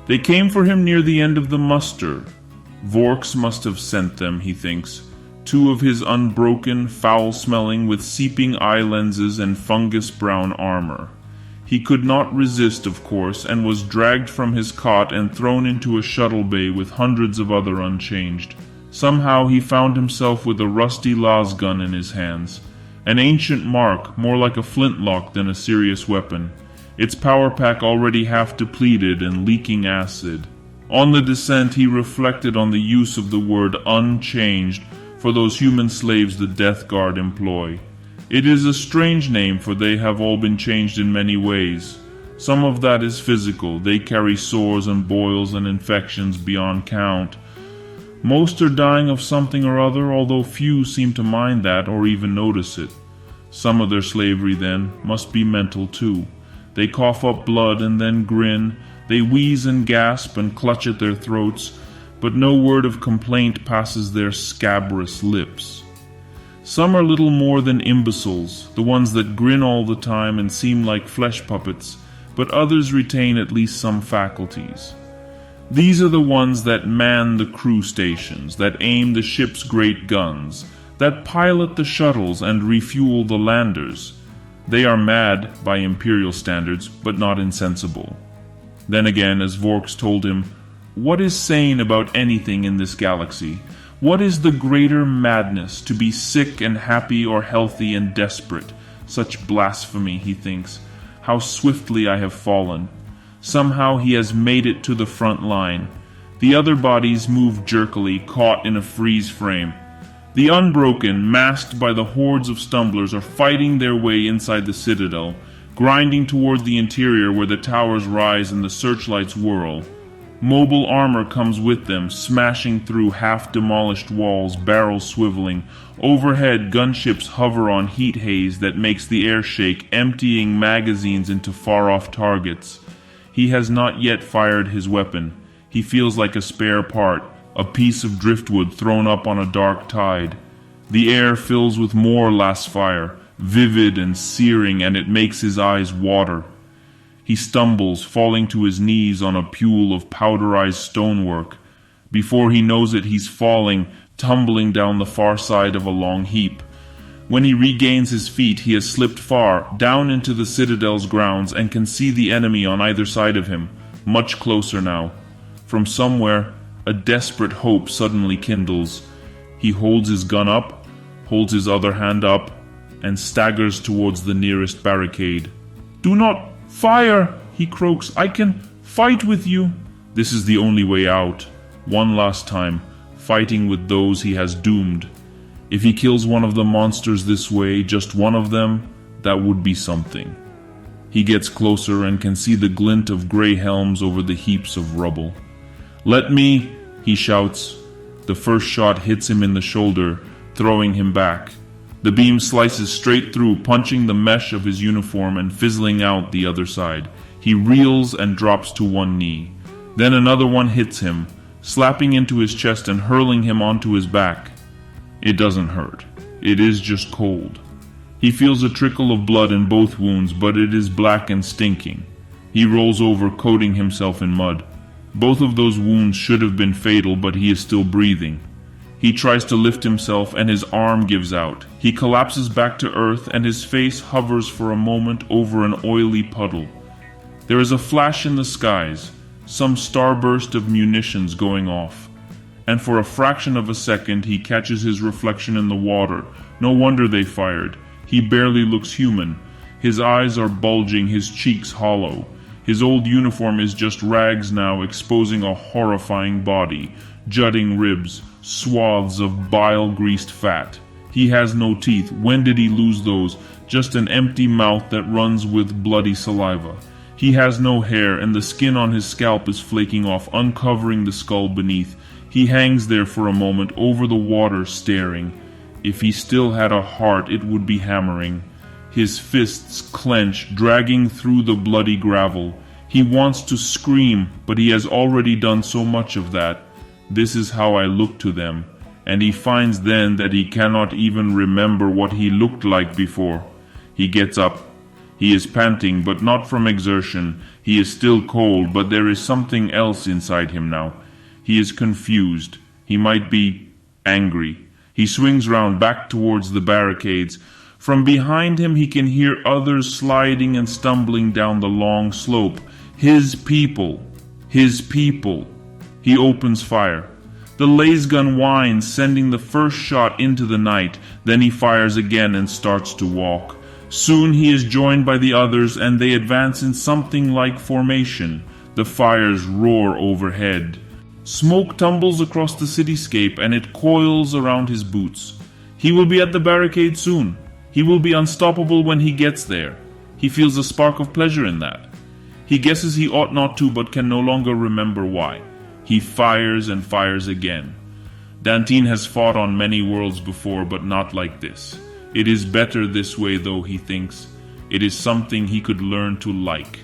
They came for him near the end of the muster. Vorkes must have sent them, he thinks. Two of his unbroken, foul-smelling, with seeping eye lenses and fungus-brown armor. He could not resist, of course, and was dragged from his cot and thrown into a shuttle bay with hundreds of other unchanged. Somehow he found himself with a rusty lasgun in his hands. An ancient mark, more like a flintlock than a serious weapon. Its power pack already half depleted and leaking acid. On the descent he reflected on the use of the word unchanged for those human slaves the Death Guard employ. It is a strange name, for they have all been changed in many ways. Some of that is physical. They carry sores and boils and infections beyond count. Most are dying of something or other, although few seem to mind that or even notice it. Some of their slavery, then, must be mental too. They cough up blood and then grin. They wheeze and gasp and clutch at their throats, but no word of complaint passes their scabrous lips. Some are little more than imbeciles, the ones that grin all the time and seem like flesh puppets, but others retain at least some faculties. These are the ones that man the crew stations, that aim the ship's great guns, that pilot the shuttles and refuel the landers. They are mad by imperial standards, but not insensible. Then again, as Vorkes told him, what is sane about anything in this galaxy? What is the greater madness, to be sick and happy or healthy and desperate? Such blasphemy, he thinks. How swiftly I have fallen. Somehow he has made it to the front line. The other bodies move jerkily, caught in a freeze frame. The unbroken, masked by the hordes of stumblers, are fighting their way inside the citadel, grinding toward the interior where the towers rise and the searchlights whirl. Mobile armor comes with them, smashing through half-demolished walls, barrels swiveling. Overhead, gunships hover on heat haze that makes the air shake, emptying magazines into far-off targets. He has not yet fired his weapon. He feels like a spare part, a piece of driftwood thrown up on a dark tide. The air fills with more last fire, vivid and searing, and it makes his eyes water. He stumbles, falling to his knees on a pool of powderized stonework. Before he knows it, he's falling, tumbling down the far side of a long heap. When he regains his feet, he has slipped far, down into the citadel's grounds, and can see the enemy on either side of him, much closer now. From somewhere, a desperate hope suddenly kindles. He holds his gun up, holds his other hand up, and staggers towards the nearest barricade. "Do not fire!" he croaks. "I can fight with you." This is the only way out. One last time, fighting with those he has doomed. If he kills one of the monsters this way, just one of them, that would be something. He gets closer and can see the glint of gray helms over the heaps of rubble. "Let me!" he shouts. The first shot hits him in the shoulder, throwing him back. The beam slices straight through, punching the mesh of his uniform and fizzling out the other side. He reels and drops to one knee. Then another one hits him, slapping into his chest and hurling him onto his back. It doesn't hurt. It is just cold. He feels a trickle of blood in both wounds, but it is black and stinking. He rolls over, coating himself in mud. Both of those wounds should have been fatal, but he is still breathing. He tries to lift himself, and his arm gives out. He collapses back to earth, and his face hovers for a moment over an oily puddle. There is a flash in the skies, some starburst of munitions going off. And for a fraction of a second he catches his reflection in the water. No wonder they fired. He barely looks human. His eyes are bulging, his cheeks hollow. His old uniform is just rags now, exposing a horrifying body, jutting ribs, swaths of bile-greased fat. He has no teeth. When did he lose those? Just an empty mouth that runs with bloody saliva. He has no hair, and the skin on his scalp is flaking off, uncovering the skull beneath. He hangs there for a moment, over the water, staring. If he still had a heart, it would be hammering. His fists clench, dragging through the bloody gravel. He wants to scream, but he has already done so much of that. This is how I look to them. And he finds then that he cannot even remember what he looked like before. He gets up. He is panting, but not from exertion. He is still cold, but there is something else inside him now. He is confused. He might be angry. He swings round back towards the barricades. From behind him he can hear others sliding and stumbling down the long slope. His people. His people. He opens fire. The lasgun whines, sending the first shot into the night. Then he fires again and starts to walk. Soon he is joined by the others, and they advance in something like formation. The fires roar overhead. Smoke tumbles across the cityscape, and it coils around his boots. He will be at the barricade soon. He will be unstoppable when he gets there. He feels a spark of pleasure in that. He guesses he ought not to, but can no longer remember why. He fires and fires again. Dantine has fought on many worlds before, but not like this. It is better this way, though, he thinks. It is something he could learn to like.